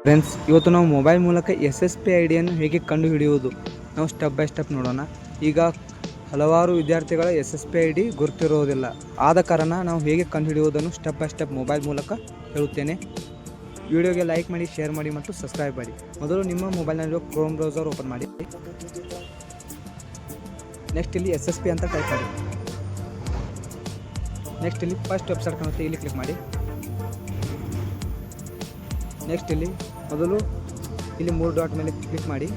Friends, ಇವತ್ತು ನಾವು mobile ಮೂಲಕ SSP ಐಡಿಯನ್ನು ಹೇಗೆ ಕಂಡುಹಿಡಿಯುವುದು ನಾವು ಸ್ಟೆಪ್ ಬೈ ಸ್ಟೆಪ್ ನೋಡೋಣ. ಈಗ ಹಲವಾರು ವಿದ್ಯಾರ್ಥಿಗಳ SSP ID ಗುರುತಿರುವುದಿಲ್ಲ. ಆದ ಕಾರಣ ನಾವು ಹೇಗೆ ಕಂಡುಹಿಡಿಯುವುದನ್ನು ಸ್ಟೆಪ್ ಬೈ ಸ್ಟೆಪ್ ಮೊಬೈಲ್ ಮೂಲಕ ಹೇಳುತ್ತೇನೆ. ವಿಡಿಯೋಗೆ ಲೈಕ್ ಮಾಡಿ, ಶೇರ್ ಮಾಡಿ ಮತ್ತು ಸಬ್ಸ್ಕ್ರೈಬ್ ಮಾಡಿ. ಮೊದಲು ನಿಮ್ಮ ಮೊಬೈಲ್ನಲ್ಲಿರುವ ಕ್ರೋಮ್ ಬ್ರೌಸರ್ ಓಪನ್ ಮಾಡಿ. ನೆಕ್ಸ್ಟ್ ಇಲ್ಲಿ SSP ಅಂತ ಟೈಪ್ ಮಾಡಿ. ನೆಕ್ಸ್ಟ್ ಇಲ್ಲಿ ಫಸ್ಟ್ ವೆಬ್ಸೈಟ್ ಕಾಣುತ್ತೆ, ಇಲ್ಲಿ ಕ್ಲಿಕ್ ಮಾಡಿ. ನೆಕ್ಸ್ಟ್ ಇಲ್ಲಿ ಮೊದಲು ಇಲ್ಲಿ 3 ಡಾಟ್ ಮೇಲೆ ಕ್ಲಿಕ್ ಮಾಡಿ.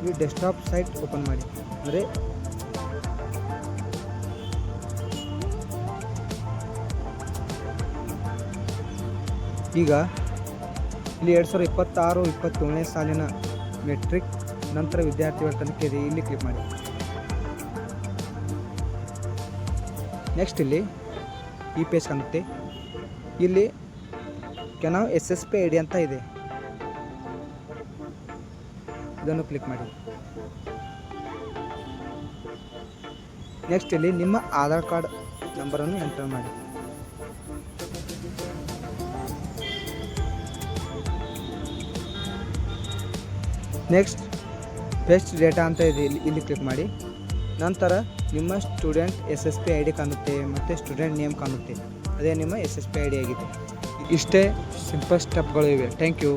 ಈ ಡೆಸ್ಕ್ಟಾಪ್ ಸೈಟ್ ಓಪನ್ ಮಾಡಿ. ಅಂದರೆ ಈಗ ಇಲ್ಲಿ 2026-27ನೇ ಸಾಲಿನ ಮೆಟ್ರಿಕ್ ನಂತರ ವಿದ್ಯಾರ್ಥಿಗಳ ತನಿಖೆ ಇದೆ, ಇಲ್ಲಿ ಕ್ಲಿಕ್ ಮಾಡಿ. ನೆಕ್ಸ್ಟ್ ಇಲ್ಲಿ ಈ ಪೇಜ್ ಕಾಣುತ್ತೆ, ಇಲ್ಲಿ ಕೆನಾವ್ SSP ID ಅಂತ ಇದೆ, ಇದನ್ನು ಕ್ಲಿಕ್ ಮಾಡಿ. ನೆಕ್ಸ್ಟ್ ಇಲ್ಲಿ ನಿಮ್ಮ ಆಧಾರ್ ಕಾರ್ಡ್ ನಂಬರನ್ನು ಎಂಟರ್ ಮಾಡಿ. ನೆಕ್ಸ್ಟ್ ಬೆಸ್ಟ್ ಡೇಟಾ ಅಂತ ಇದೆ, ಇಲ್ಲಿ ಕ್ಲಿಕ್ ಮಾಡಿ. ನಂತರ ನಿಮ್ಮ ಸ್ಟೂಡೆಂಟ್ SSP ID ಕಾಣುತ್ತೆ ಮತ್ತು ಸ್ಟೂಡೆಂಟ್ ನೇಮ್ ಕಾಣುತ್ತೆ, ಅದೇ ನಿಮ್ಮ SSP ID ಆಗಿದೆ. ಇಷ್ಟೇ ಸಿಂಪಲ್ ಸ್ಟೆಪ್ಗಳು ಇವೆ. Thank you.